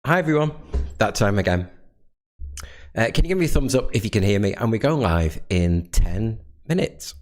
Hi everyone, that time again. Can you give me a thumbs up if you can hear me? And we go live in 10 minutes.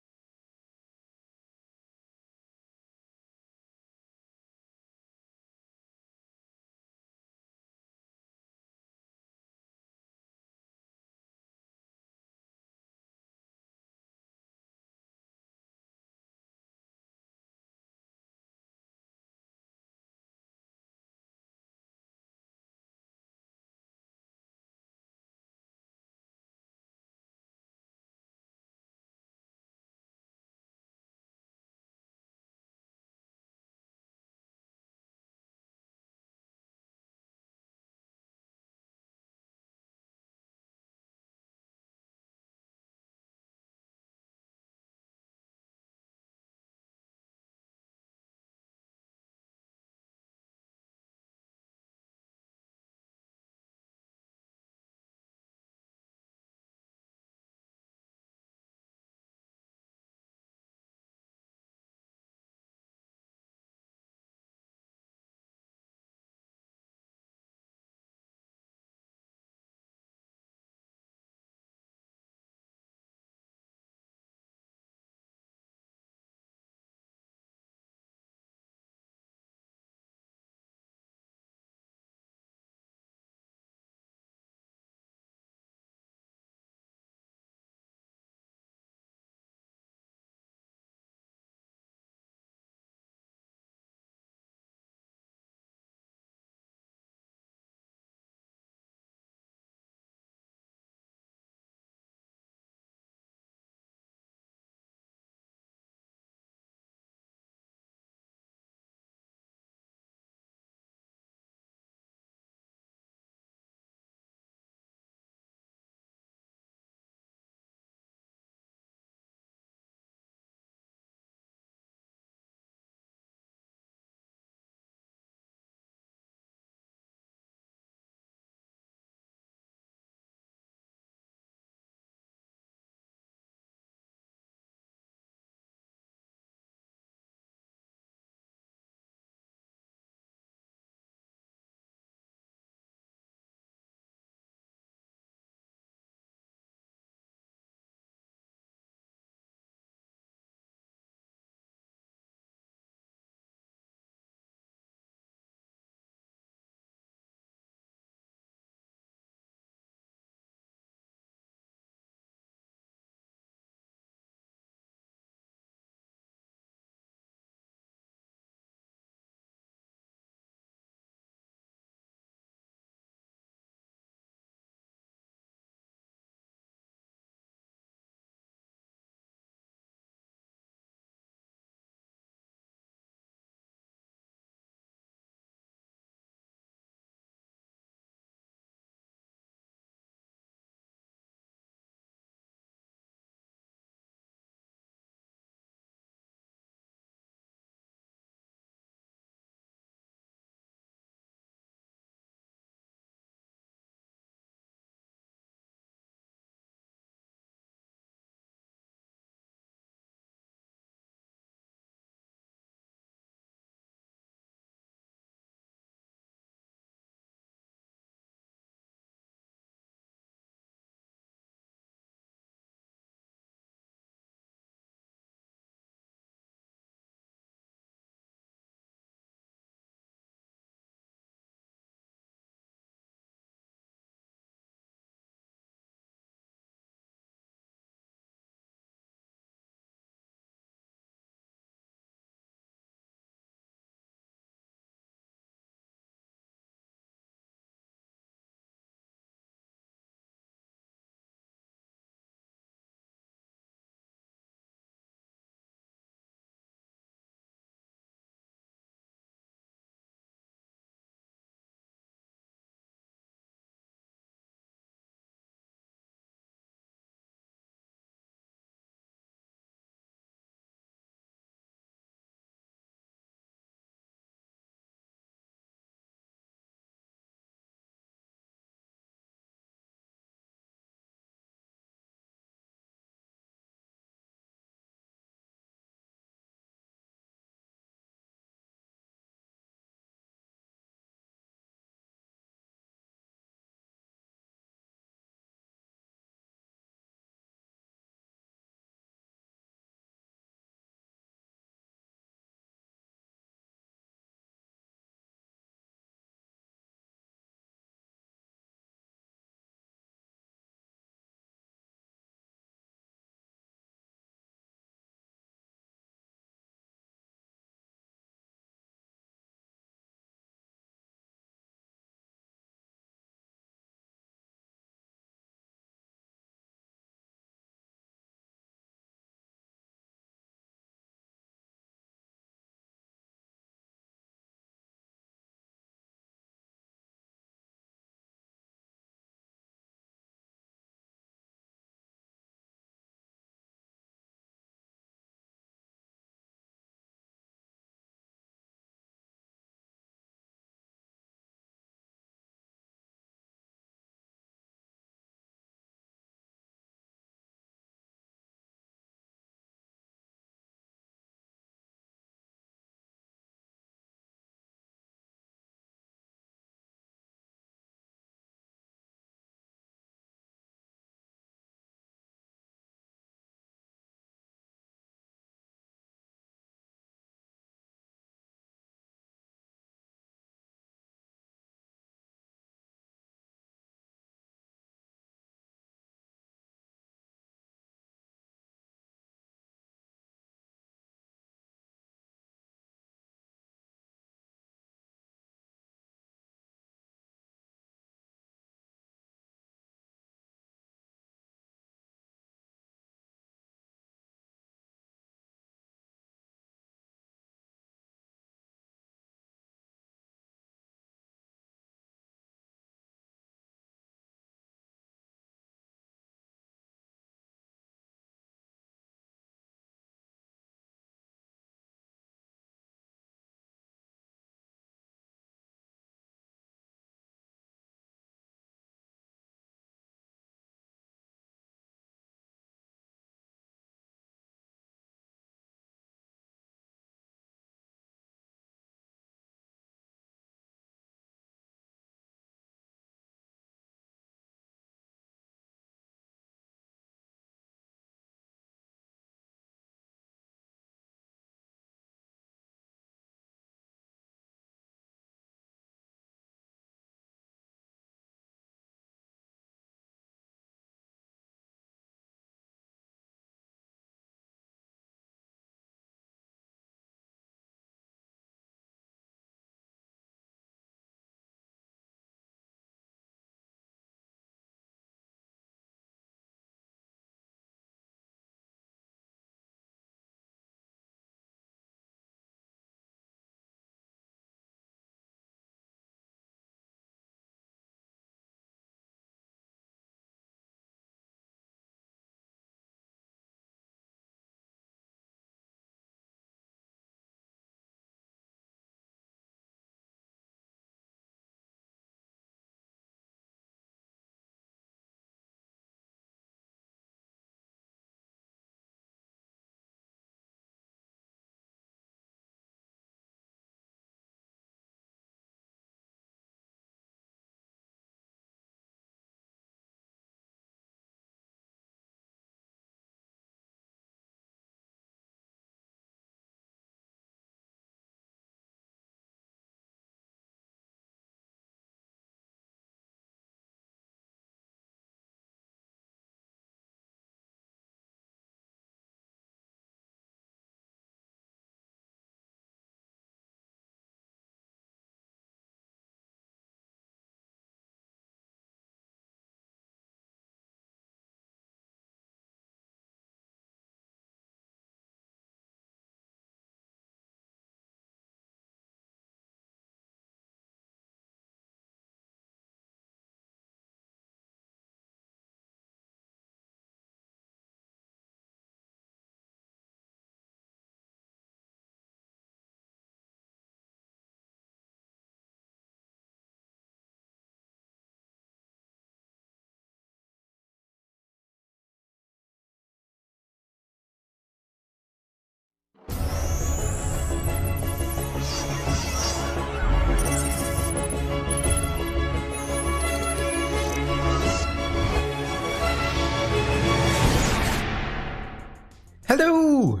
Hello!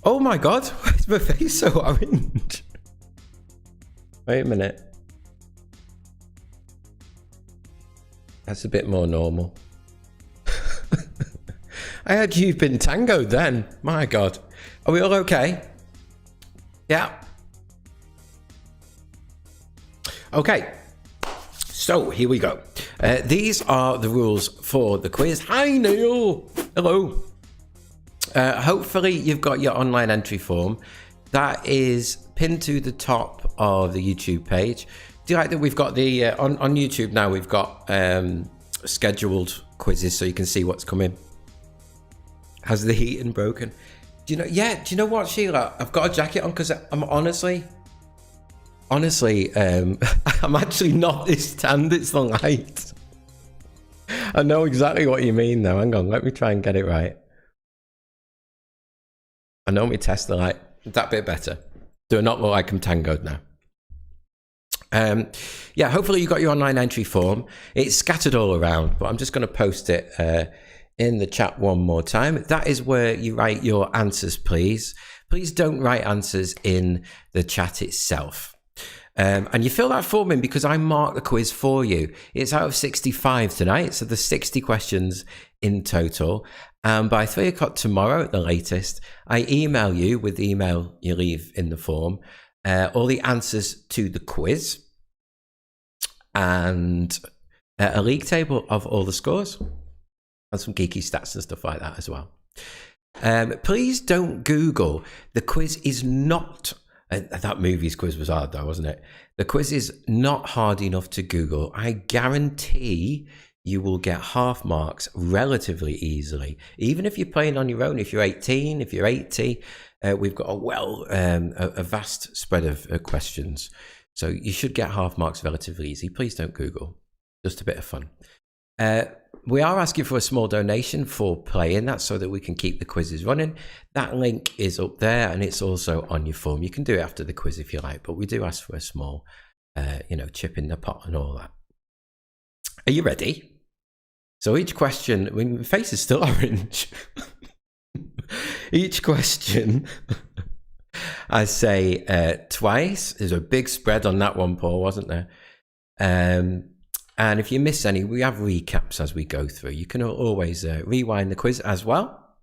Oh my god, why is my face so orange? Wait a minute. That's a bit more normal. I heard you've been tangoed then. My god. Are we all okay? Yeah. Okay. So here we go. These are the rules for the quiz. Hi Neil. Hello. Hopefully you've got your online entry form. That is pinned to the top of the YouTube page. Do you like that we've got the on YouTube now? We've got scheduled quizzes so you can see what's coming. Has the heating broken? Do you know? Yeah. Do you know what, Sheila? I've got a jacket on because I'm honestly, I'm actually not this tanned. It's the light. I know exactly what you mean now. Hang on, let me try and get it right. I know me test the light. That bit better. Do I not look like I'm tangoed now? Yeah, hopefully you got your online entry form. It's scattered all around, but I'm just going to post it in the chat one more time. That is where you write your answers, please. Please don't write answers in the chat itself. And you fill that form in because I mark the quiz for you. It's out of 65 tonight, so there's 60 questions in total. And by 3 o'clock tomorrow at the latest, I email you with the email you leave in the form, all the answers to the quiz and a league table of all the scores and some geeky stats and stuff like that as well. Please don't Google. The quiz is not... that movie's quiz was hard though, wasn't it? The quiz is not hard enough to Google. I guarantee you will get half marks relatively easily. Even if you're playing on your own, if you're 18, if you're 80, we've got a vast spread of questions. So you should get half marks relatively easy. Please don't Google. Just a bit of fun. We are asking for a small donation for playing. That's so that we can keep the quizzes running. That link is up there and it's also on your form. You can do it after the quiz if you like, but we do ask for a small, chip in the pot and all that. Are you ready? So each question, I mean, my face is still orange. Each question, I say twice. There's a big spread on that one, Paul, wasn't there? And if you miss any, we have recaps as we go through. You can always rewind the quiz as well.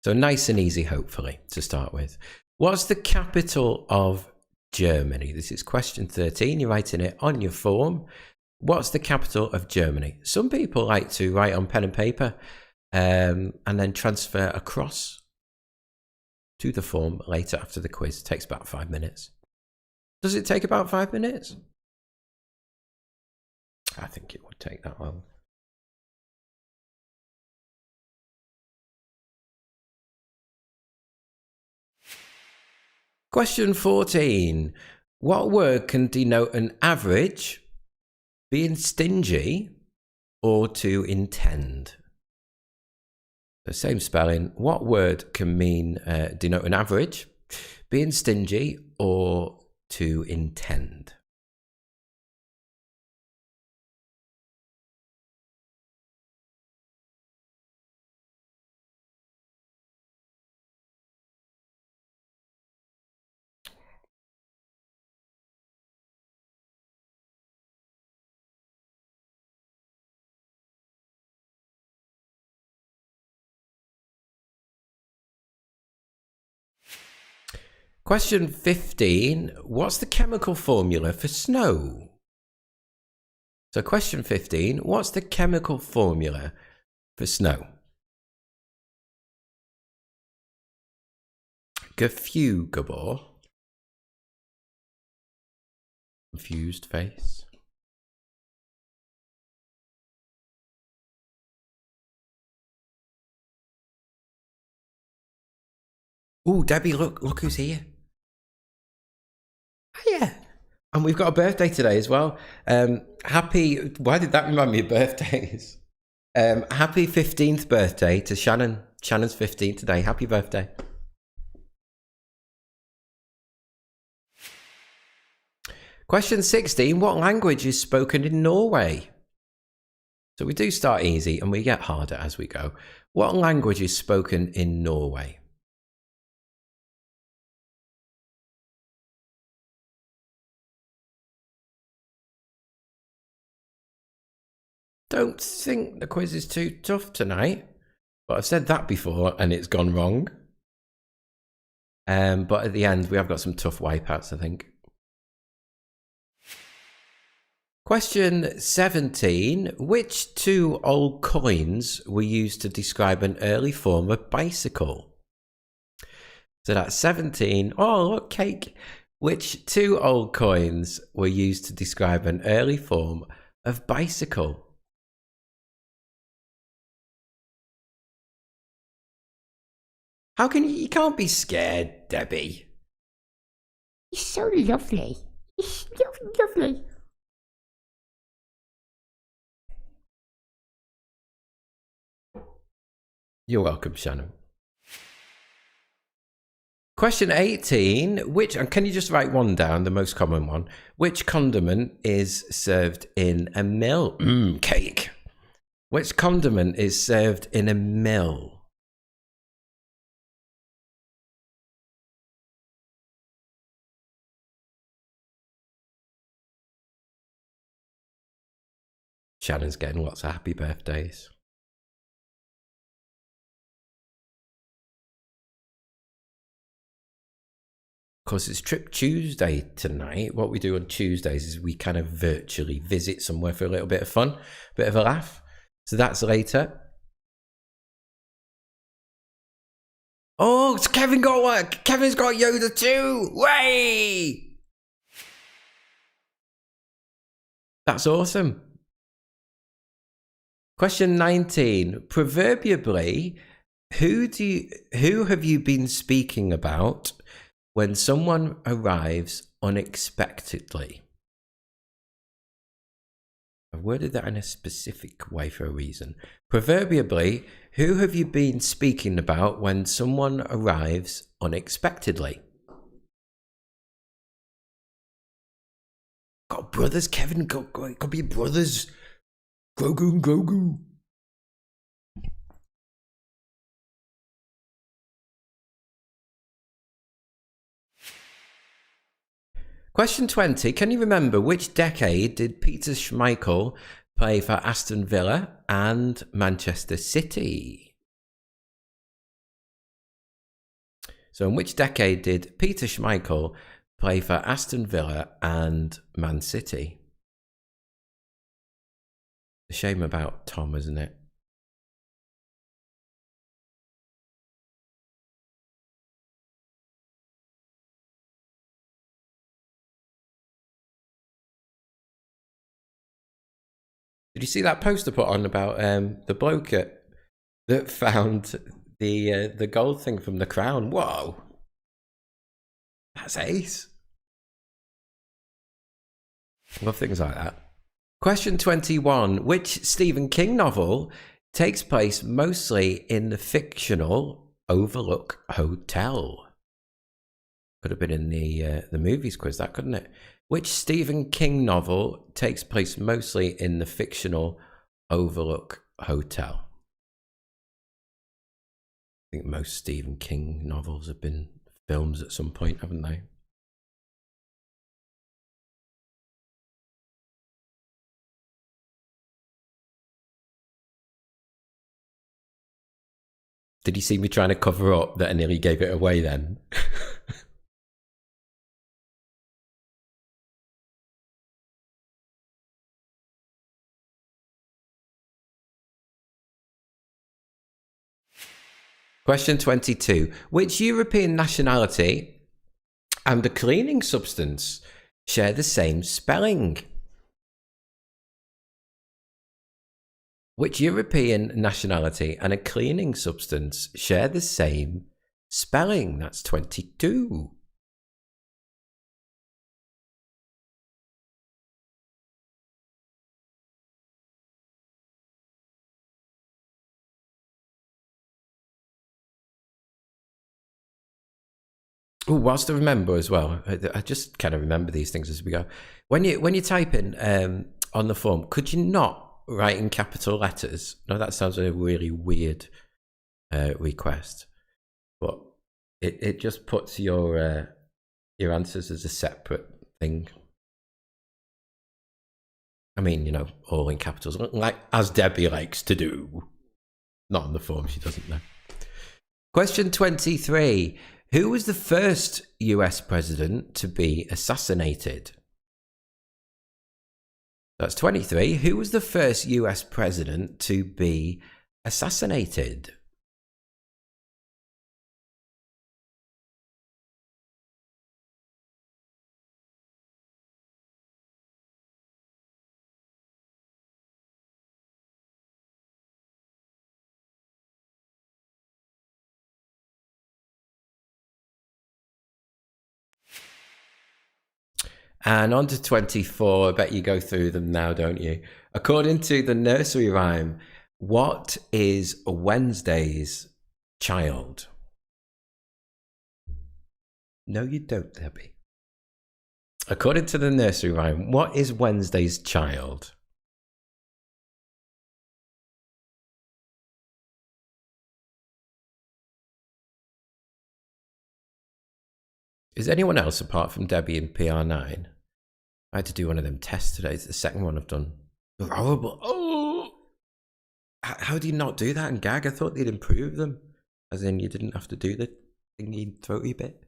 So nice and easy, hopefully, to start with. What's the capital of Germany? This is question 13. You're writing it on your form. What's the capital of Germany? Some people like to write on pen and paper and then transfer across to the form later after the quiz. It takes about 5 minutes. Does it take about 5 minutes? I think it would take that long. Question 14. What word can denote an average, being stingy, or to intend? The same spelling. What word can mean denote an average, being stingy, or to intend? Question 15. What's the chemical formula for snow? So question 15. What's the chemical formula for snow? Gefugabor. Confused face. Oh, Debbie, look who's here. Yeah. And we've got a birthday today as well. Why did that remind me of birthdays? Happy 15th birthday to Shannon. Shannon's 15 today. Happy birthday. Question 16. What language is spoken in Norway? So we do start easy and we get harder as we go. What language is spoken in Norway? Don't think the quiz is too tough tonight, but I've said that before and it's gone wrong. But at the end, we have got some tough wipeouts, I think. Question 17. Which two old coins were used to describe an early form of bicycle? So that's 17. Oh, look, cake. Which two old coins were used to describe an early form of bicycle? How can you can't be scared, Debbie. You're so lovely. You're lovely. You're welcome, Shannon. Question 18. And can you just write one down, the most common one? Which condiment is served in a mill? Cake. Which condiment is served in a mill? Shannon's getting lots of happy birthdays. Of course, it's Trip Tuesday tonight. What we do on Tuesdays is we kind of virtually visit somewhere for a little bit of fun, a bit of a laugh. So that's later. Oh, Kevin got one. Kevin's got Yoda too. Way! That's awesome. Question 19. Proverbially, who have you been speaking about when someone arrives unexpectedly? I've worded that in a specific way for a reason. Proverbially, who have you been speaking about when someone arrives unexpectedly? Got brothers, Kevin. Could be brothers. Grogu, Grogu. Question 20. Can you remember which decade did Peter Schmeichel play for Aston Villa and Manchester City? So in which decade did Peter Schmeichel play for Aston Villa and Man City? A shame about Tom, isn't it? Did you see that poster put on about the bloke that found the gold thing from the crown? Whoa, that's ace. Love things like that. Question 21. Which Stephen King novel takes place mostly in the fictional Overlook Hotel? Could have been in the movies quiz, that couldn't it? Which Stephen King novel takes place mostly in the fictional Overlook Hotel? I think most Stephen King novels have been films at some point, haven't they? Did you see me trying to cover up that I nearly gave it away then? Question 22. Which European nationality and a cleaning substance share the same spelling? Which European nationality and a cleaning substance share the same spelling? That's 22. Oh, whilst I remember as well, I just kind of remember these things as we go. When you type in on the form, could you not write in capital letters? No, that sounds like a really weird request. But it just puts your answers as a separate thing. I mean, you know, all in capitals, like as Debbie likes to do. Not on the form, she doesn't know. Question 23. Who was the first US president to be assassinated? That's 23. Who was the first US president to be assassinated? And on to 24. I bet you go through them now, don't you? According to the nursery rhyme, what is Wednesday's child? No, you don't, Debbie. According to the nursery rhyme, what is Wednesday's child? Is anyone else apart from Debbie and PR9? I had to do one of them tests today. It's the second one I've done. They're horrible. Oh! How do you not do that and gag? I thought they'd improve them. As in, you didn't have to do the thingy throaty bit.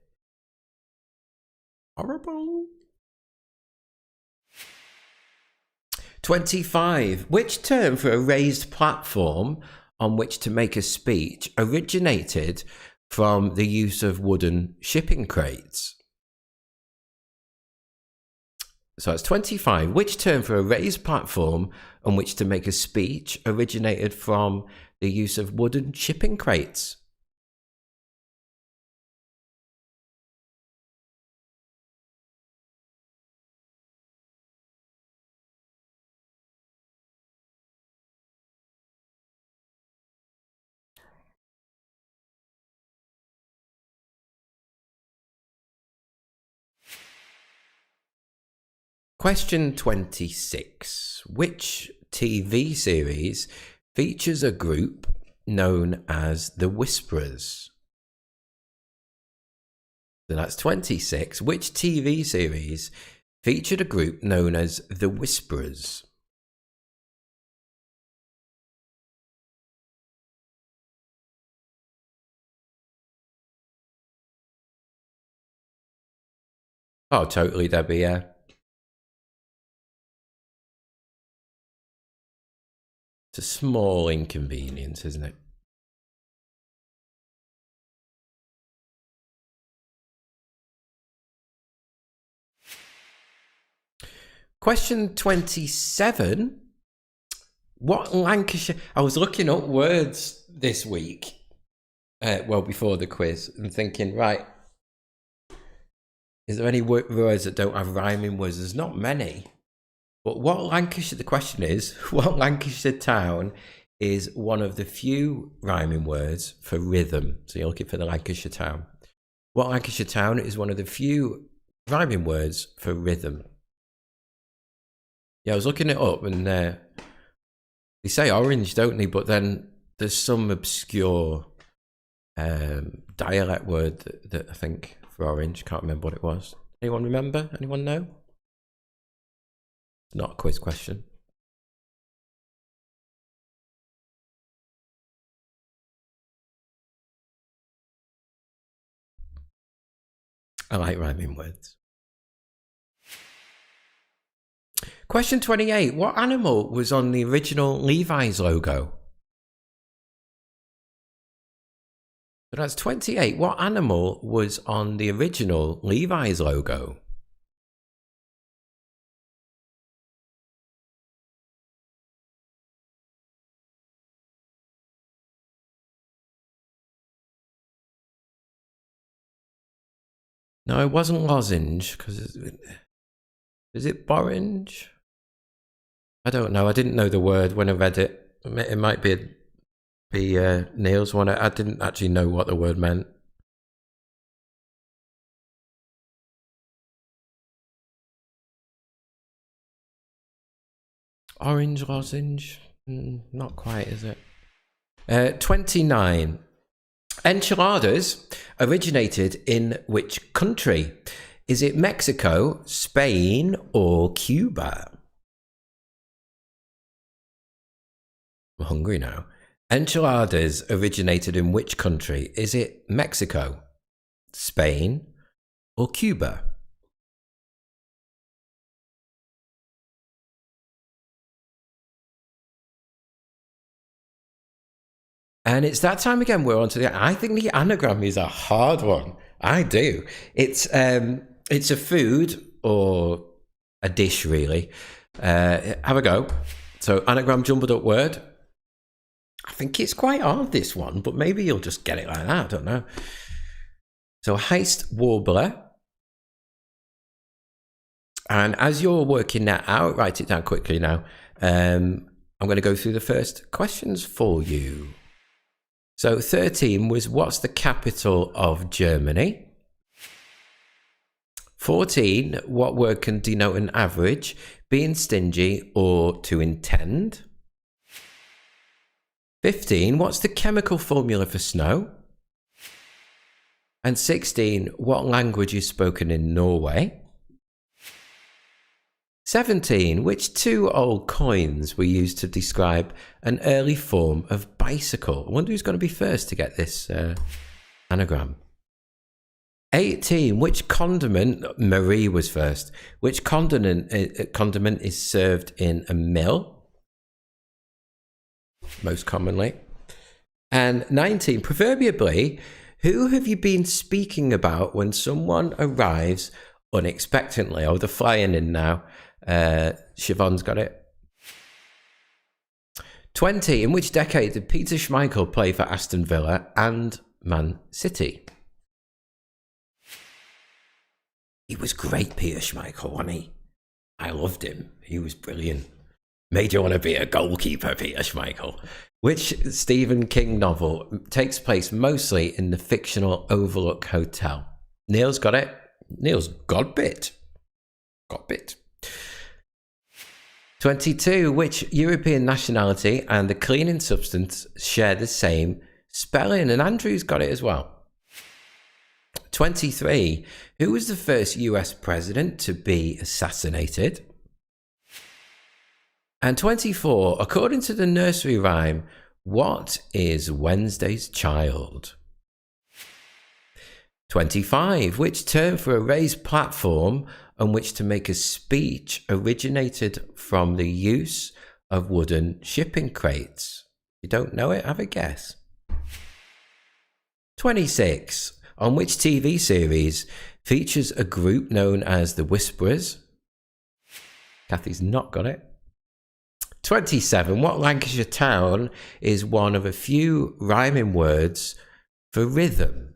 Horrible. 25. Which term for a raised platform on which to make a speech originated from the use of wooden shipping crates? So that's 25. Which term for a raised platform on which to make a speech originated from the use of wooden shipping crates? Question 26. Which TV series features a group known as the Whisperers? So that's 26. Which TV series featured a group known as the Whisperers? Oh, totally, Debbie, yeah. It's a small inconvenience, isn't it? Question 27. What Lancashire... I was looking up words this week, before the quiz, and thinking, right, is there any words that don't have rhyming words? There's not many. But what Lancashire... The question is, what Lancashire town is one of the few rhyming words for rhythm? So you're looking for the Lancashire town. What Lancashire town is one of the few rhyming words for rhythm? Yeah, I was looking it up, and they say orange, don't they? But then there's some obscure dialect word that I think for orange. Can't remember what it was. Anyone remember? Anyone know? Not a quiz question. I like rhyming words. Question 28. What animal was on the original Levi's logo? So that's 28. What animal was on the original Levi's logo? No, it wasn't lozenge, because is it borange? I don't know. I didn't know the word when I read it. It might be Neil's one. I didn't actually know what the word meant. Orange lozenge? Not quite, is it? 29. Enchiladas originated in which country? Is it Mexico, Spain, or Cuba? I'm hungry now. Enchiladas originated in which country? Is it Mexico, Spain, or Cuba? And it's that time again. We're on to the. I think the anagram is a hard one. I do. It's a food or a dish, really. Have a go. So anagram jumbled up word. I think it's quite hard, this one, but maybe you'll just get it like that. I don't know. So heist warbler. And as you're working that out, write it down quickly now. I'm going to go through the first questions for you. So 13 was, what's the capital of Germany? 14, what word can denote an average, being stingy or to intend? 15, what's the chemical formula for snow? And 16, what language is spoken in Norway? 17, which two old coins were used to describe an early form of bicycle? I wonder who's going to be first to get this anagram. 18, which condiment, Marie was first, which condiment is served in a mill? Most commonly. And 19, proverbially, who have you been speaking about when someone arrives unexpectedly? Oh, they're flying in now. Siobhan's got it. 20, in which decade did Peter Schmeichel play for Aston Villa and Man City? He was great, Peter Schmeichel, wasn't he? I loved him. He was brilliant. Made you want to be a goalkeeper, Peter Schmeichel. Which Stephen King novel takes place mostly in the fictional Overlook Hotel? Neil's got it. Neil's got bit. Got bit. 22, which European nationality and the cleaning substance share the same spelling? And Andrew's got it as well. 23, who was the first US president to be assassinated? And 24, according to the nursery rhyme, what is Wednesday's child? 25, which term for a raised platform on which to make a speech originated from the use of wooden shipping crates? You don't know it? Have a guess. 26, on which TV series features a group known as the Whisperers? Kathy's not got it. 27, what Lancashire town is one of a few rhyming words for rhythm?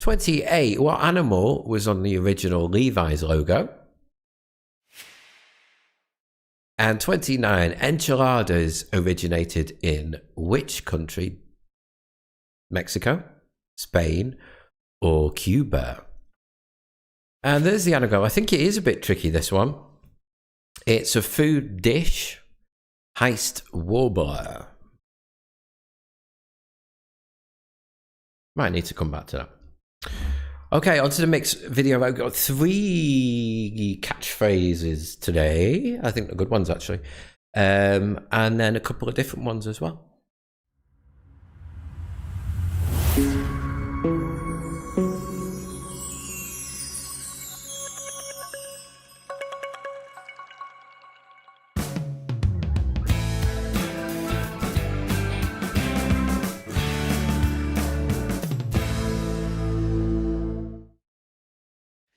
28, what animal was on the original Levi's logo? And 29, enchiladas originated in which country? Mexico, Spain, or Cuba? And there's the anagram. I think it is a bit tricky, this one. It's a food dish, heist warbler. Might need to come back to that. Okay, on to the mixed video. I've got 3 catchphrases today. I think they're good ones, actually. And then a couple of different ones as well.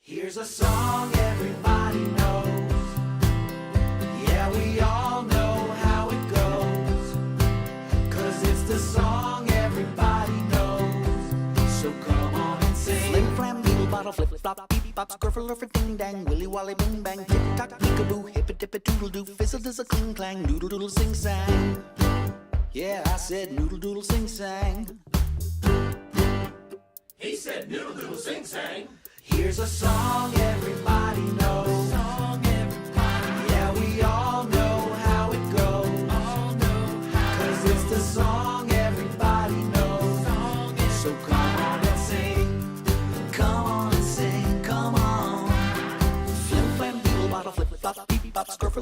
Here's a song everybody knows. Yeah, we all know how it goes. 'Cause it's the song everybody knows. So come on and sing. Flim flam beetle bottle flip flop beep bop scruffle or ding dang willy wally bing bang tick tock peekaboo hip it dip it doodle doo fizzle does a cling clang noodle doodle sing sang. Yeah, I said noodle doodle sing sang. He said noodle doodle sing sang. Here's a song everybody knows.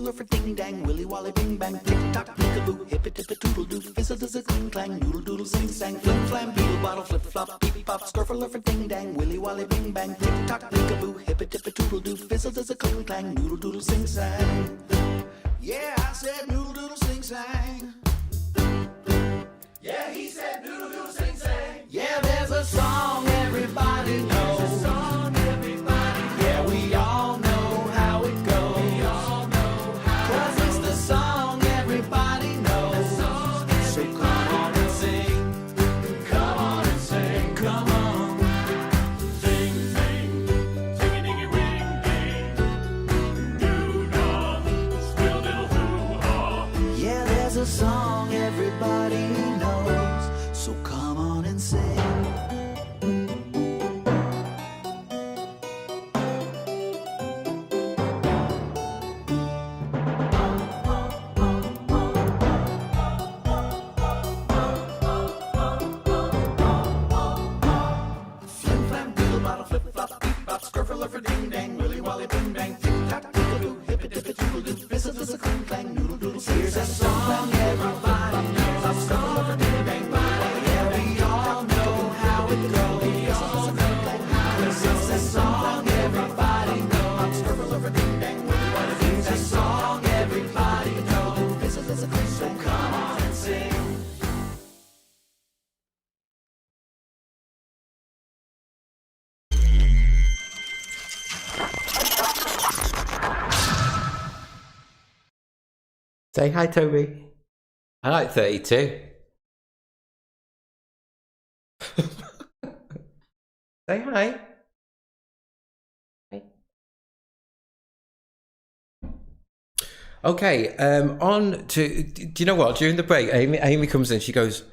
scruffle ding dang, willy wally bing bang, tick tock, peekaboo, hippy tippy toodle doo, fizzle does a cling clang, noodle doodle sing sang, flim flam, beetle bottle, flip flop, beep pop, scruffle ding dang, willy wally bing bang, tick tock, peekaboo, hippy tippy toodle doo, fizzle does a cling clang, noodle doodle sing sang. Yeah, I said noodle doodle sing sang. Yeah, he said noodle doodle sing sang. Yeah, there's a song everybody knows. There's a song everybody knows. Yeah, we all know how it goes. We all know how. 'Cause it's the song everybody knows. Song So come on and sing. Come on and sing. Come on. Sing, sing. Sing-a-dingy ring ding. Doo-dah. Squill diddle hoo-ha. Yeah, there's a song everybody knows. So come on and sing. Flim flam, beetle bottle, flip flop, beep bop, scruffle ding dang, willy wally bing bang, tick tock, peekaboo, hippy dippy doodle doo, fizzle does a cling clang, noodle doodle. Here's a song everybody knows. Scruffle ding dang, yeah, we all know how it goes. Fizzle does a cling clang, 'cause it's a song everybody knows. Scruffle ding dang, willy wally bing bang, a song everybody knows. Fizzle does a cling clang, come on and sing. Say hi, Toby. I like 32. Say hi. Hi. Okay, on to, do you know what? During the break, Amy comes in, she goes,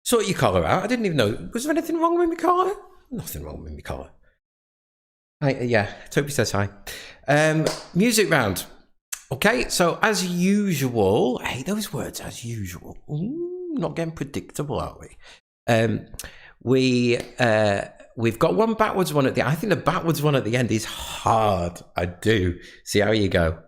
sort your collar out. I didn't even know. Was there anything wrong with my collar? Nothing wrong with my collar. Hi, yeah, Toby says hi. Music round. Okay, so as usual, hey, those words, as usual. Not getting predictable, are we? We've got one backwards one at the end. I think the backwards one at the end is hard. I do. See how you go.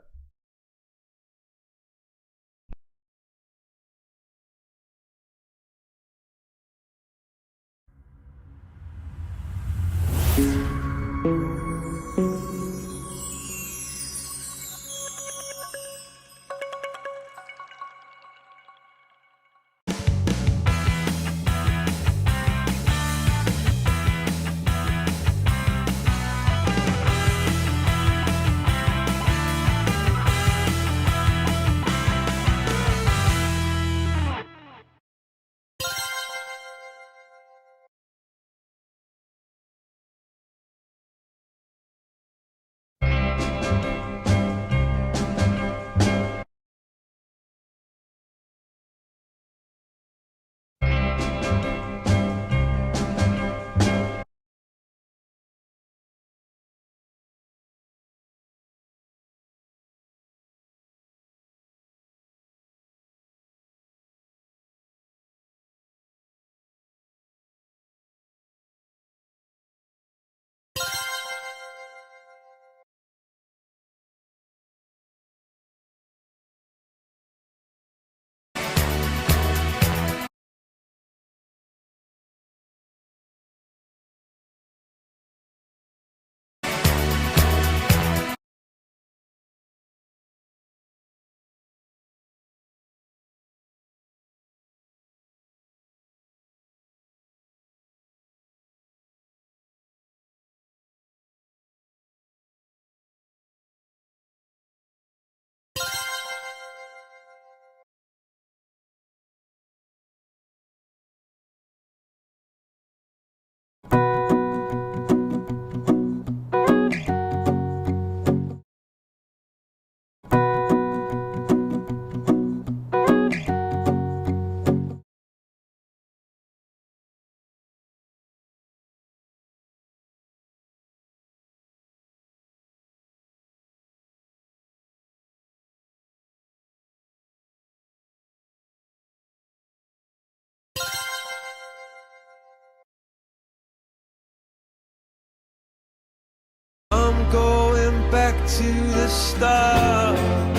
I'm going back to the start.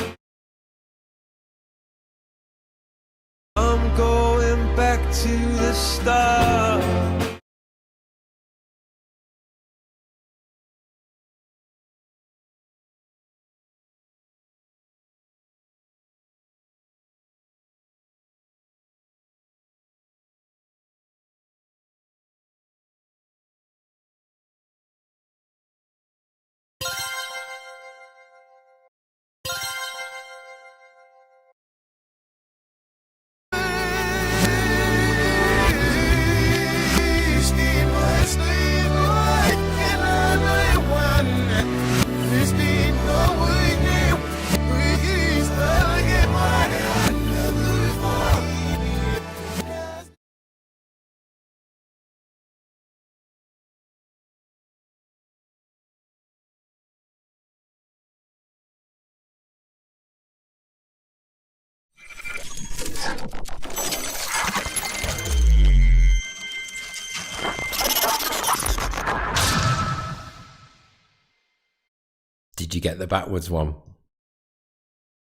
Did you get the backwards one?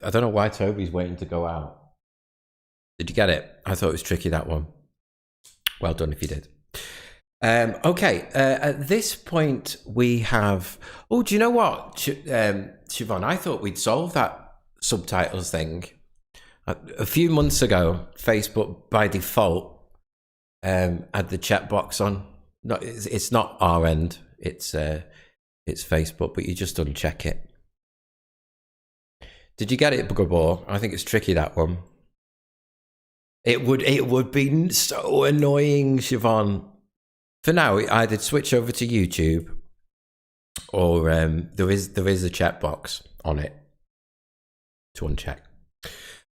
I don't know why Toby's waiting to go out. Did you get it? I thought it was tricky, that one. Well done if you did. Okay, at this point we have... Oh, do you know what, Siobhan? I thought we'd solve that subtitles thing. A few months ago, Facebook, by default, had the chat box on. No, it's not our end. It's Facebook, but you just uncheck it. Did you get it, Bugabore? I think it's tricky, that one. It would be so annoying, Siobhan. For now, either switch over to YouTube or there is a chat box on it to uncheck.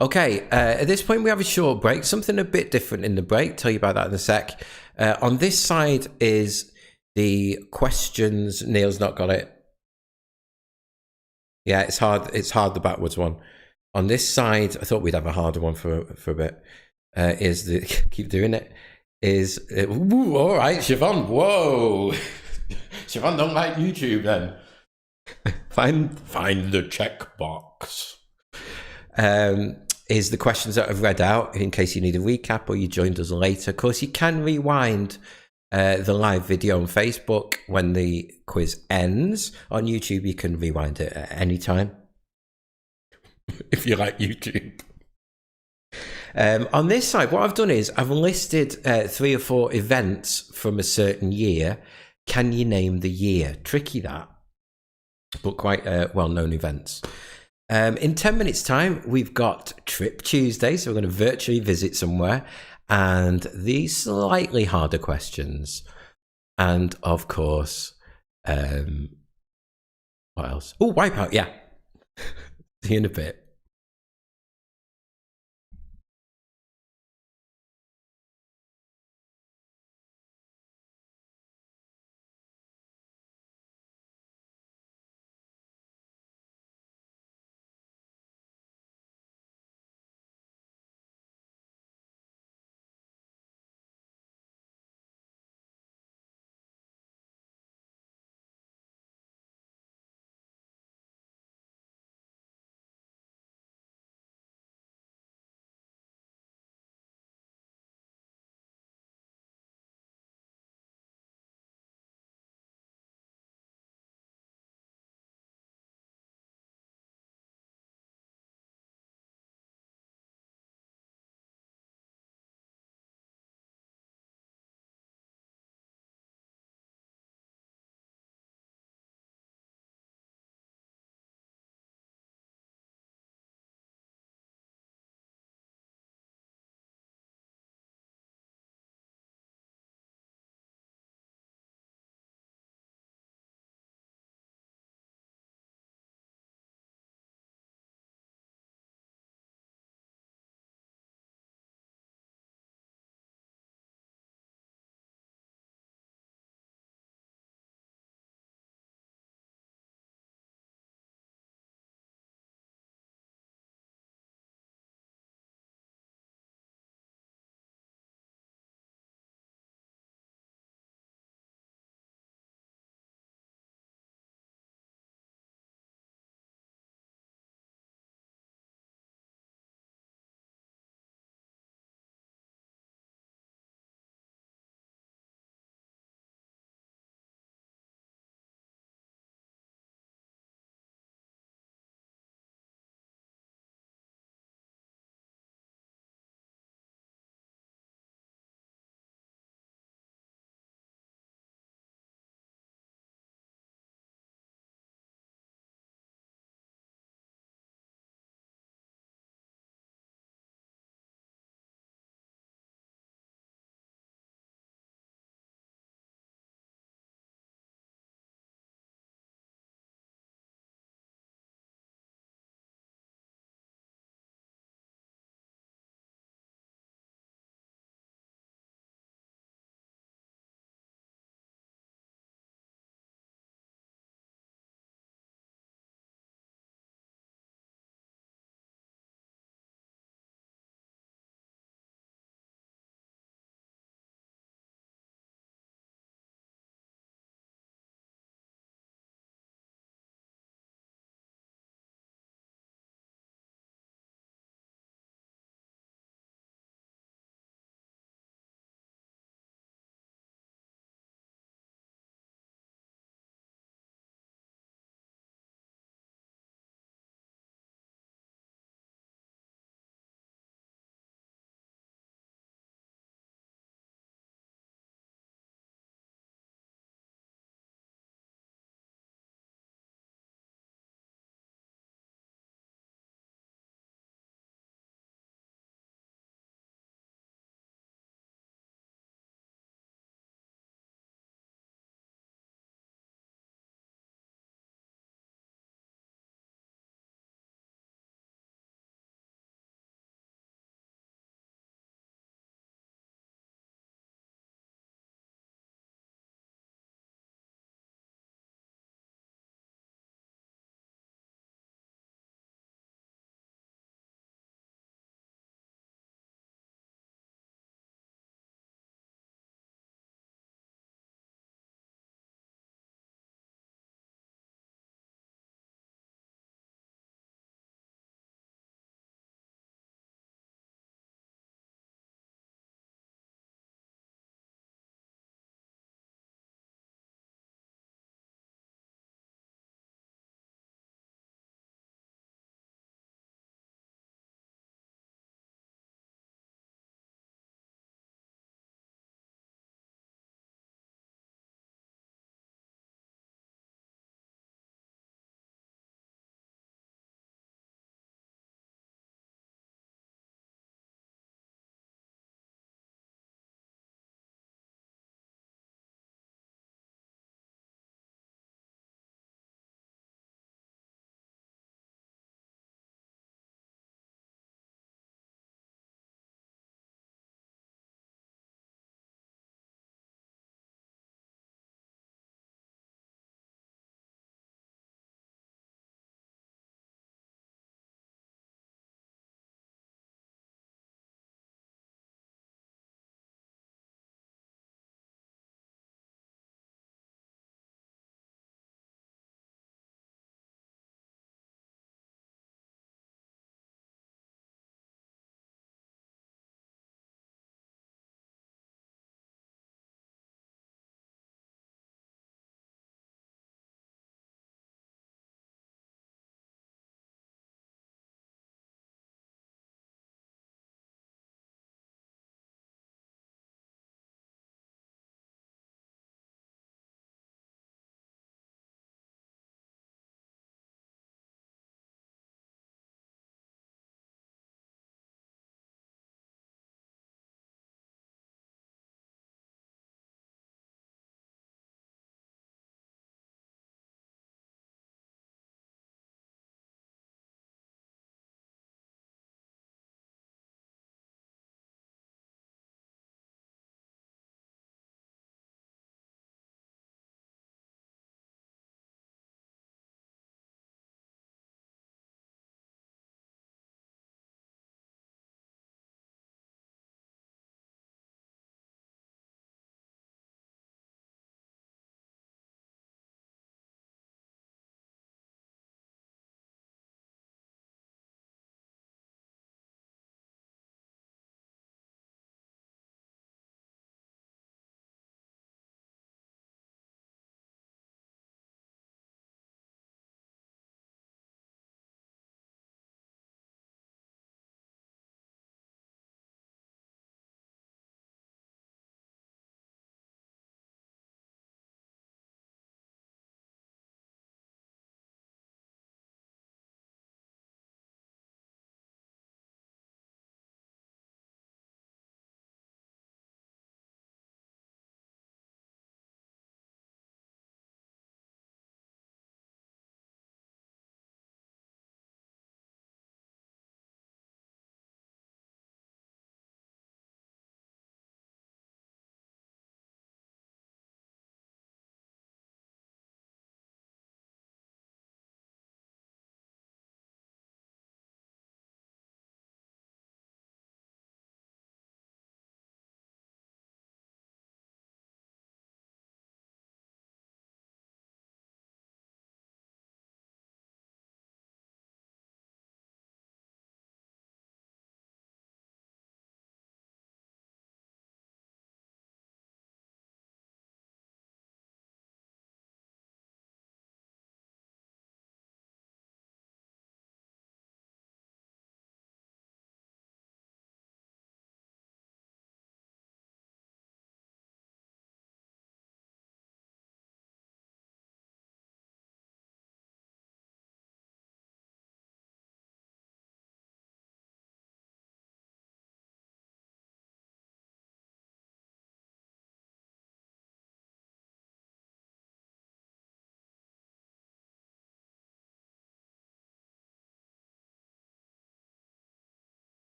Okay, at this point we have a short break. Something a bit different in the break. Tell you about that in a sec. On this side is the questions. Neil's not got it. Yeah, it's hard. It's hard, the backwards one. On this side, I thought we'd have a harder one for a bit. Is the keep doing it? Ooh, all right, Siobhan. Whoa, Siobhan don't like YouTube then. Find the checkbox. Is the questions that I've read out in case you need a recap or you joined us later. Of course, you can rewind the live video on Facebook when the quiz ends. On YouTube, you can rewind it at any time if you like YouTube. On this side, what I've done is I've listed 3 or 4 events from a certain year. Can you name the year? Tricky, that, but quite well-known events. In 10 minutes' time, we've got Trip Tuesday, so we're going to virtually visit somewhere, and these slightly harder questions. And, of course, what else? Oh, Wipeout, yeah. See you in a bit.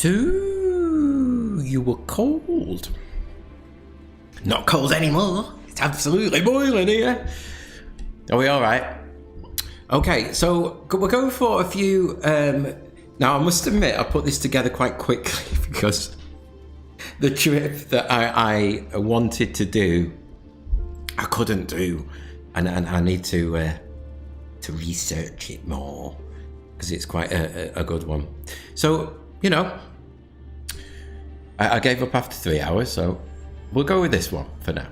So you were cold. Not cold anymore. It's absolutely boiling here. Are we all right? Okay, so we're going for a few. Now, I must admit, I put this together quite quickly because the trip that I wanted to do, I couldn't do, and I need to research it more because it's quite a good one. So, you know, I gave up after 3 hours, so we'll go with this one for now.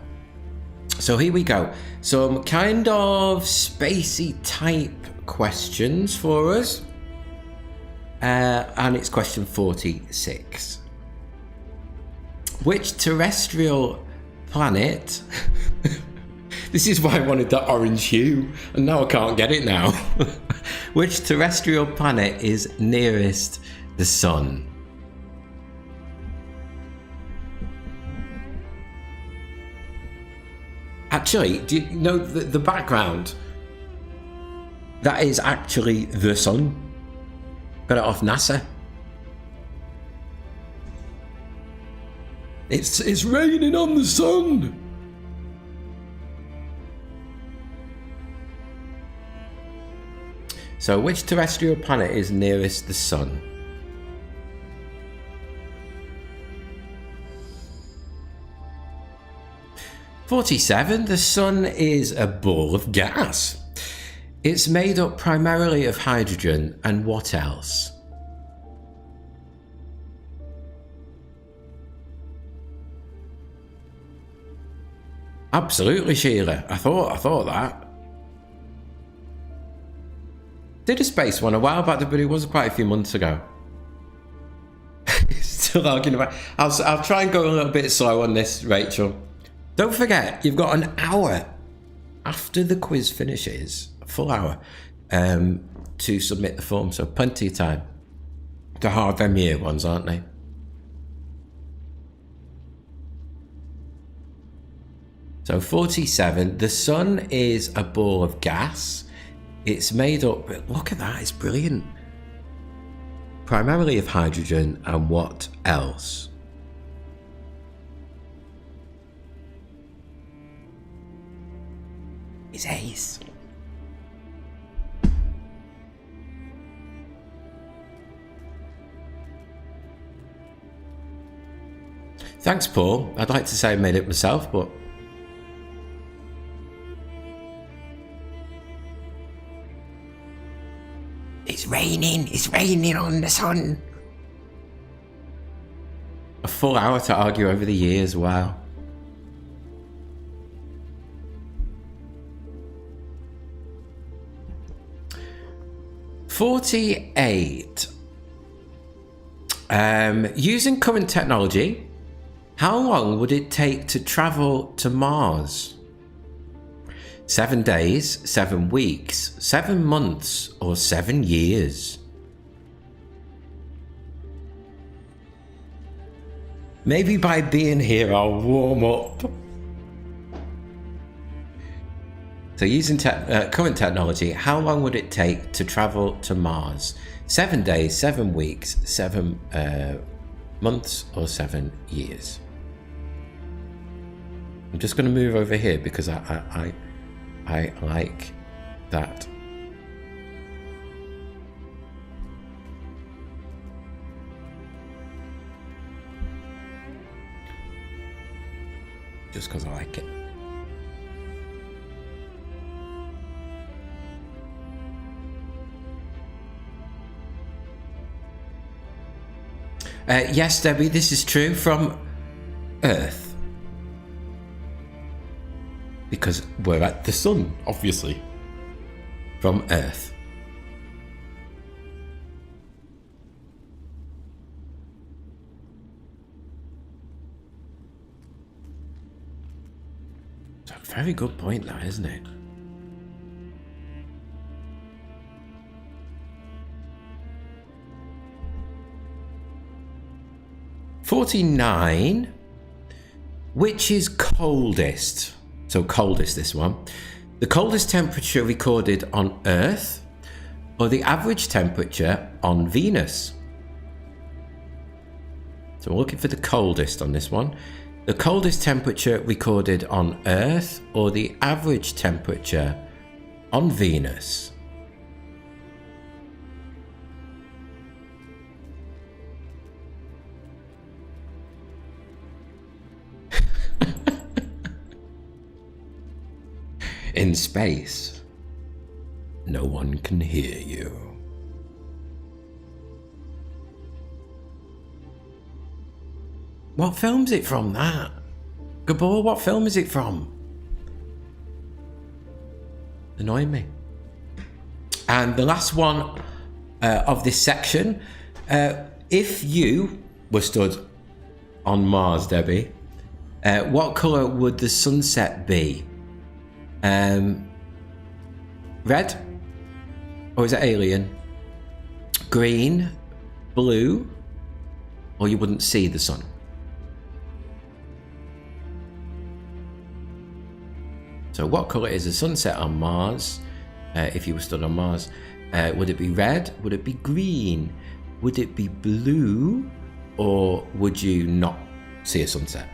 So here we go. Some kind of spacey type questions for us. And it's question 46. Which terrestrial planet... This is why I wanted that orange hue, and now I can't get it now. Which terrestrial planet is nearest the sun? Actually, do you know the background? That is actually the sun. Got it off NASA. It's raining on the sun. So, which terrestrial planet is nearest the sun? "47. The sun is a ball of gas. It's made up primarily of hydrogen and what else?" Absolutely, Sheila. I thought that. Did a space one a while back, but it was quite a few months ago. Still arguing about. I'll try and go a little bit slow on this, Rachel. Don't forget, you've got an hour after the quiz finishes, a full hour, to submit the form. So plenty of time. The hard them year ones, aren't they? So 47. The sun is a ball of gas. It's made up, look at that, it's brilliant. Primarily of hydrogen and what else? It's ace. Thanks, Paul. I'd like to say I made it myself, but it's raining on the sun. A full hour to argue over the years, wow. "48. Using current technology, how long would it take to travel to Mars? 7 days, 7 weeks, 7 months, or 7 years? Maybe by being here I'll warm up." So using current technology, how long would it take to travel to Mars? 7 days, 7 weeks, 7 months, or 7 years? I'm just going to move over here because I like that. Just because I like it. Yes, Debbie, this is true from Earth. Because we're at the sun, obviously. From Earth. It's a very good point, that, isn't it? "49. Which is coldest?" So coldest, this one. The coldest temperature recorded on Earth or the average temperature on Venus? So we're looking for the coldest on this one. The coldest temperature recorded on Earth or the average temperature on Venus? In space, no one can hear you. What film's it from, that? Gabor, what film is it from? Annoying me. And the last one of this section, if you were stood on Mars, Debbie, what colour would the sunset be? Red? Or is it alien? Green? Blue? Or you wouldn't see the sun? So what colour is the sunset on Mars, if you were stood on Mars? Would it be red? Would it be green? Would it be blue? Or would you not see a sunset?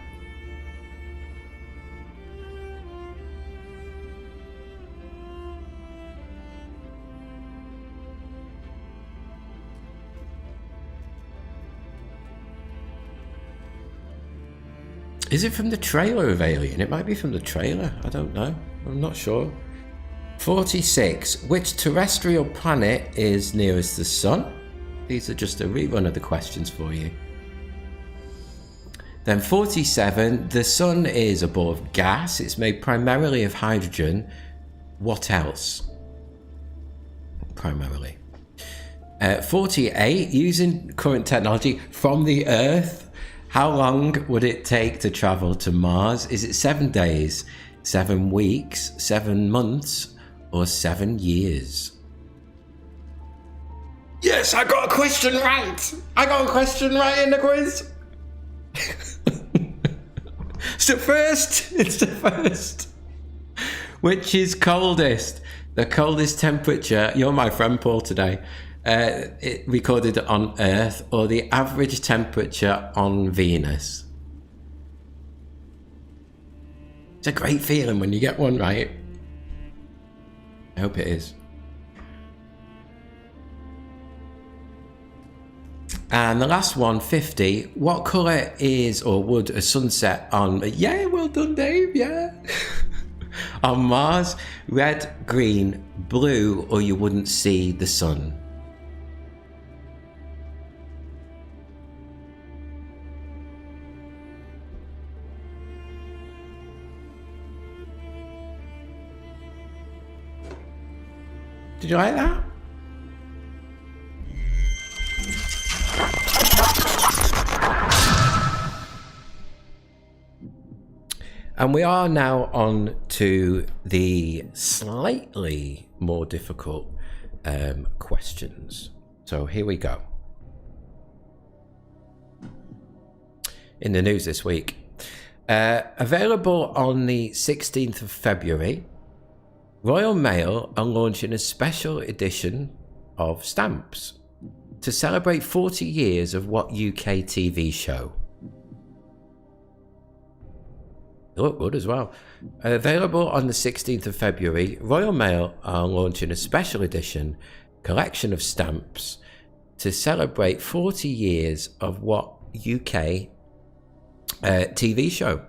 Is it from the trailer of Alien? It might be from the trailer. I don't know. I'm not sure. 46. Which terrestrial planet is nearest the sun? These are just a rerun of the questions for you. Then 47. The sun is a ball of gas. It's made primarily of hydrogen. What else? Primarily. 48. Using current technology from the Earth, how long would it take to travel to Mars? Is it 7 days, 7 weeks, 7 months, or 7 years? Yes, I got a question right! I got a question right in the quiz! It's the first! It's the first! Which is coldest? The coldest temperature, you're my friend Paul today, it recorded on Earth or the average temperature on Venus? It's a great feeling when you get one right. I hope it is. And the last one, 50. What colour is or would a sunset on... Yeah, well done, Dave, yeah. On Mars? Red, green, blue, or you wouldn't see the sun? Did you like that? And we are now on to the slightly more difficult questions. So here we go. In the news this week, available on the 16th of February, Royal Mail are launching a special edition of stamps to celebrate 40 years of what UK TV show? They look good as well. Available on the 16th of February, Royal Mail are launching a special edition collection of stamps to celebrate 40 years of what UK TV show?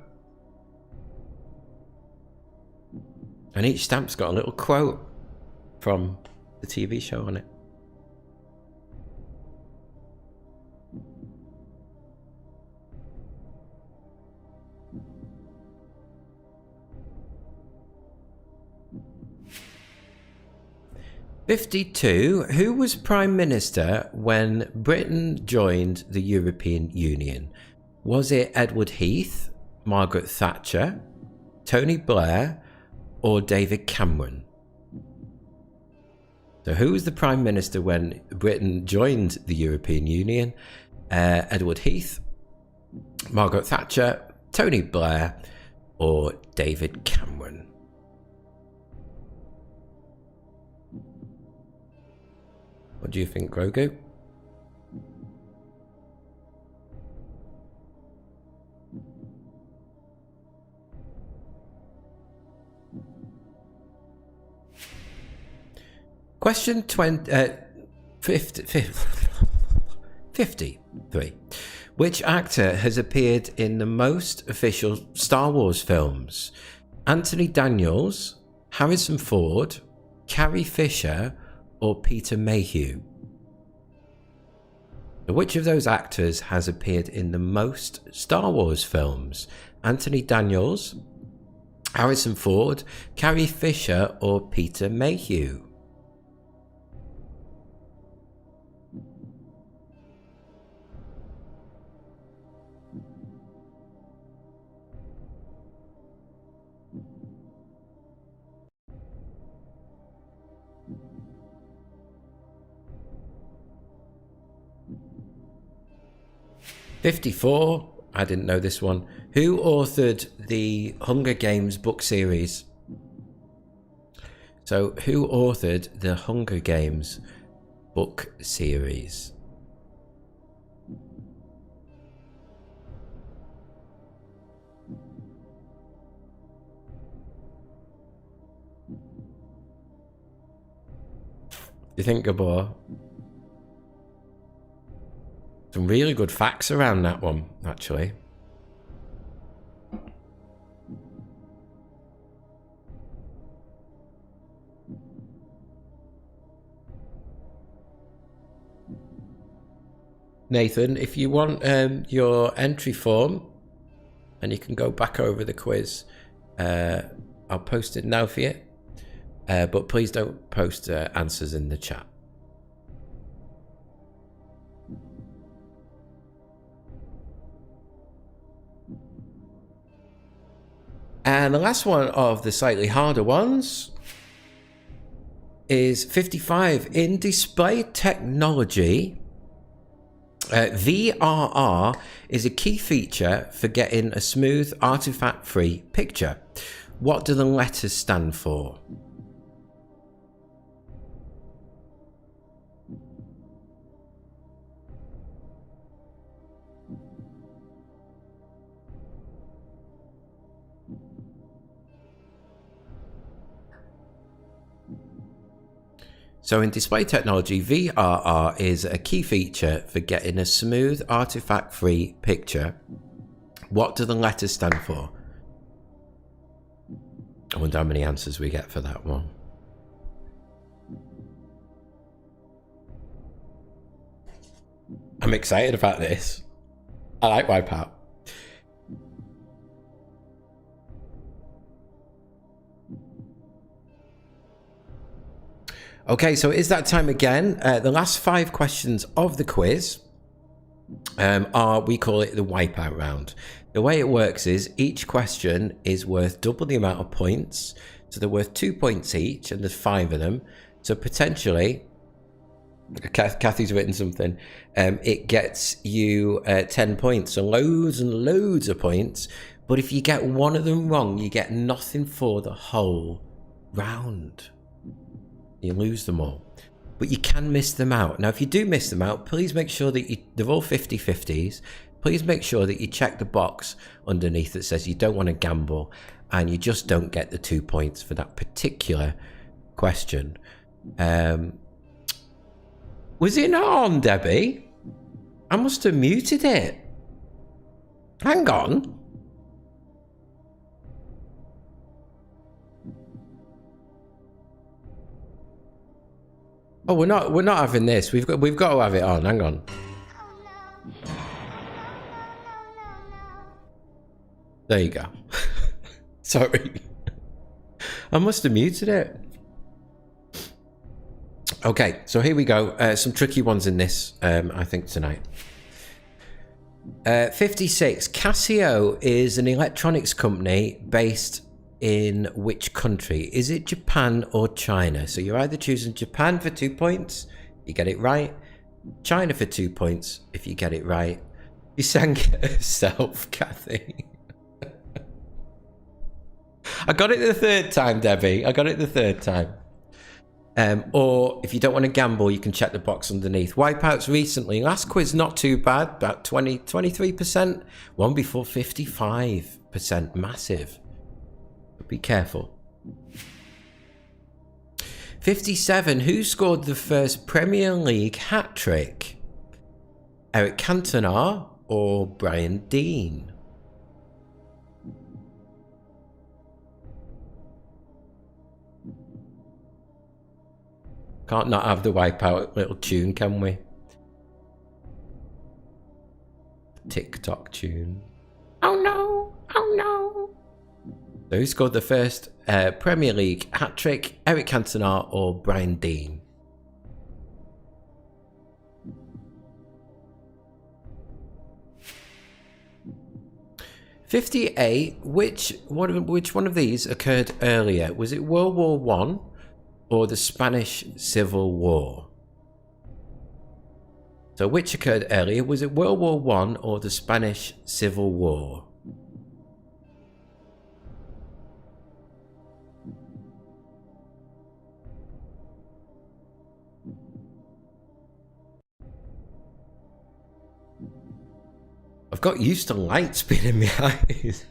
And each stamp's got a little quote from the TV show on it. '52. Who was Prime Minister when Britain joined the European Union? Was it Edward Heath, Margaret Thatcher, Tony Blair, or David Cameron? So who was the Prime Minister when Britain joined the European Union? Edward Heath, Margaret Thatcher, Tony Blair, or David Cameron? What do you think, Grogu? Question 53. Which actor has appeared in the most official Star Wars films? Anthony Daniels, Harrison Ford, Carrie Fisher, or Peter Mayhew? Which of those actors has appeared in the most Star Wars films? Anthony Daniels, Harrison Ford, Carrie Fisher, or Peter Mayhew? '54. I didn't know this one. Who authored the Hunger Games book series? So, who authored the Hunger Games book series? You think, Gabor? Some really good facts around that one, actually. Nathan, if you want your entry form, and you can go back over the quiz, I'll post it now for you. But please don't post answers in the chat. And the last one of the slightly harder ones is 55. In display technology, VRR is a key feature for getting a smooth, artifact-free picture. What do the letters stand for? So in display technology, VRR is a key feature for getting a smooth, artifact-free picture. What do the letters stand for? I wonder how many answers we get for that one. I'm excited about this. I like Wipeout. Okay, so it is that time again. The last 5 questions of the quiz we call it the Wipeout round. The way it works is each question is worth double the amount of points. So they're worth 2 points each, and there's 5 of them. So potentially, Kathy's written something, it gets you 10 points. So loads and loads of points. But if you get one of them wrong, you get nothing for the whole round. You lose them all, but you can miss them out. Now, if you do miss them out, please make sure that they're all 50-50s. Please make sure that you check the box underneath that says you don't want to gamble and you just don't get the 2 points for that particular question. Was it not on, Debbie? I must have muted it. Hang on. Oh, we're not having this. We've got to have it on. Hang on. There you go. Sorry. I must have muted it. Okay, so here we go. Some tricky ones in this, I think, tonight. 56. Casio is an electronics company based in which country? Is it Japan or China? So you're either choosing Japan for 2 points, you get it right. China for 2 points, if you get it right. You sang it yourself, Kathy. I got it the third time, Debbie. I got it the third time. Or if you don't want to gamble, you can check the box underneath. Wipeouts recently. Last quiz, not too bad. About 23%. One before 55%. Massive. Be careful. 57. Who scored the first Premier League hat-trick? Eric Cantona or Brian Dean? Can't not have the Wipeout little tune, can we? TikTok tune. Oh no, oh no. So who scored the first Premier League hat-trick? Eric Cantona or Brian Dean? '58. Which one of these occurred earlier? Was it World War One or the Spanish Civil War? So which occurred earlier? Was it World War One or the Spanish Civil War? I've got used to lights being in my eyes.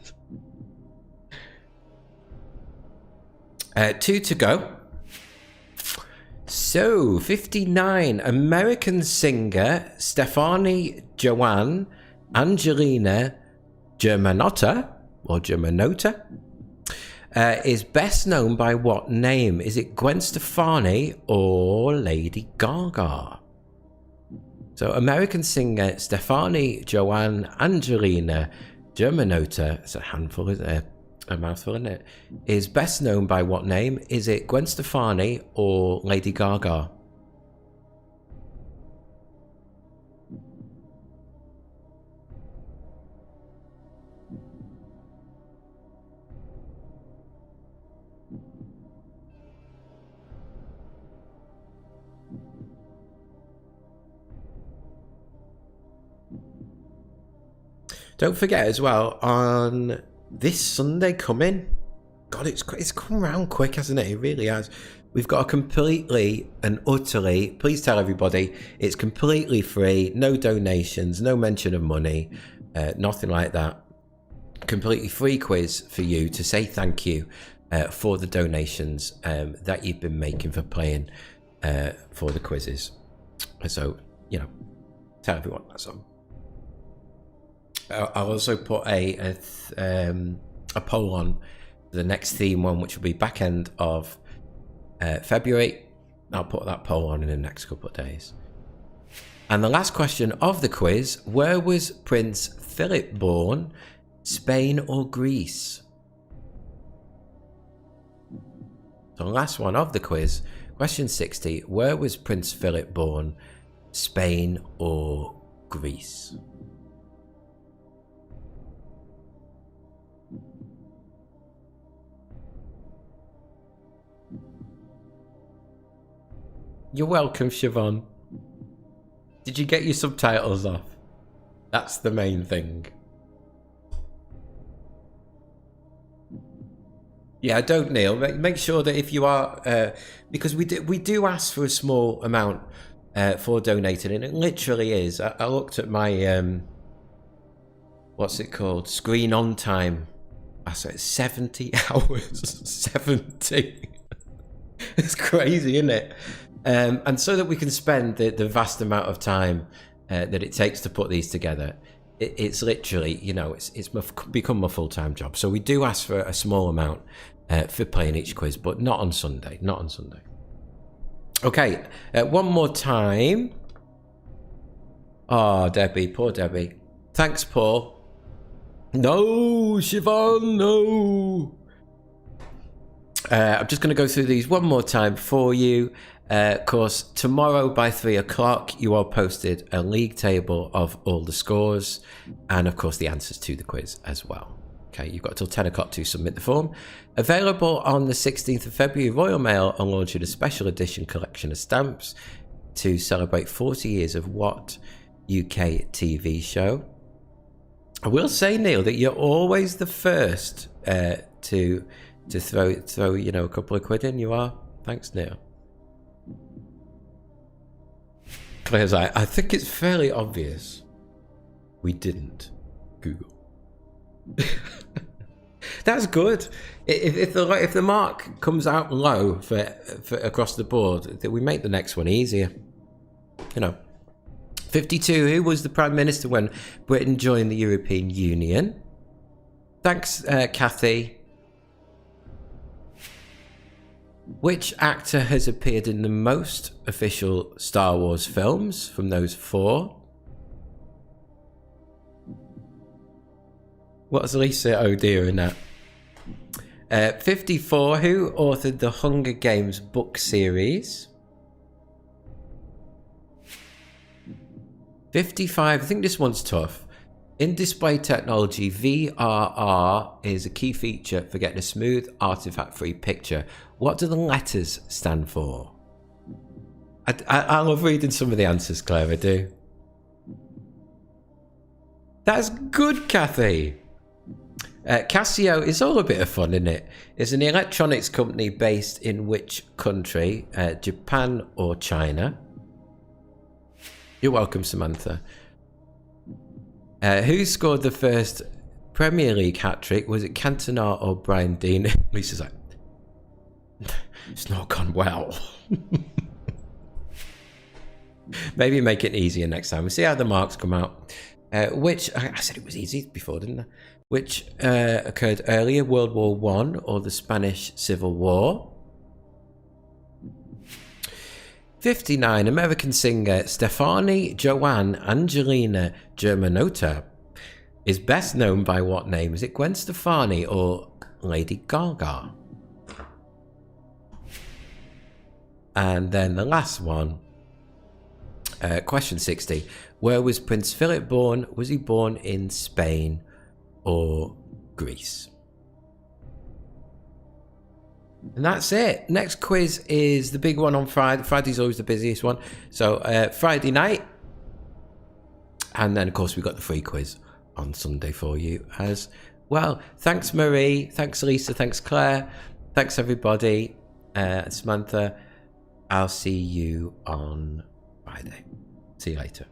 2 to go. So, 59. American singer Stefani Joanne Angelina Germanotta, or Germanota, is best known by what name? Is it Gwen Stefani or Lady Gaga? So, American singer Stefani Joanne Angelina Germanota, it's a handful, isn't it? A mouthful, isn't it? Is best known by what name? Is it Gwen Stefani or Lady Gaga? Don't forget as well, on this Sunday coming, God, it's come round quick, hasn't it? It really has. We've got a completely and utterly, please tell everybody, it's completely free, no donations, no mention of money, nothing like that. Completely free quiz for you to say thank you for the donations that you've been making for playing for the quizzes. So, you know, tell everyone that's on. I'll also put a poll on the next theme one, which will be back end of February. I'll put that poll on in the next couple of days. And the last question of the quiz: where was Prince Philip born? Spain or Greece? So the last one of the quiz, question 60: where was Prince Philip born? Spain or Greece? You're welcome, Siobhan. Did you get your subtitles off? That's the main thing. Yeah, don't Neil. Make sure that if you are, because we do ask for a small amount for donating, and it literally is. I looked at my what's it called? Screen on time. I said 70 hours. 70. It's crazy, isn't it? And so that we can spend the vast amount of time that it takes to put these together, it's literally, you know, it's become my full-time job. So we do ask for a small amount for playing each quiz, but not on Sunday. Not on Sunday. Okay, one more time. Oh, Debbie, poor Debbie. Thanks, Paul. No, Siobhan, no. I'm just going to go through these one more time for you. Of course, tomorrow by 3 o'clock, you all posted a league table of all the scores and, of course, the answers to the quiz as well. Okay, you've got till 10 o'clock to submit the form. Available on the 16th of February, Royal Mail are launching a special edition collection of stamps to celebrate 40 years of What UK TV show. I will say, Neil, that you're always the first to throw you know, a couple of quid in. You are. Thanks, Neil. Claire's like, I think it's fairly obvious we didn't Google. That's good. If the mark comes out low for across the board, that we make the next one easier. 52. Who was the Prime Minister when Britain joined the European Union? Thanks, Kathy. Which actor has appeared in the most official Star Wars films from those 4? What's Lisa O'Dear in that? 54. Who authored the Hunger Games book series? 55. I think this one's tough. In display technology, VRR is a key feature for getting a smooth, artifact-free picture. What do the letters stand for? I love reading some of the answers, Claire, I do. That's good, Kathy. Casio is all a bit of fun, isn't it? It's an electronics company based in which country? Japan or China? You're welcome, Samantha. Who scored the first Premier League hat-trick? Was it Cantona or Brian Dean? Lisa's like, it's not gone well. Maybe make it easier next time. We'll see how the marks come out. Which, I said it was easy before, didn't I? Which occurred earlier, World War I or the Spanish Civil War? 59. American singer Stefani Joanne Angelina Germanotta is best known by what name? Is it Gwen Stefani or Lady Gaga? And then the last one, question 60. Where was Prince Philip born? Was he born in Spain or Greece? And that's it. Next quiz is the big one on Friday. Friday's always the busiest one. So Friday night. And then, of course, we've got the free quiz on Sunday for you as well. Thanks, Marie. Thanks, Lisa. Thanks, Claire. Thanks, everybody. Samantha, I'll see you on Friday. See you later.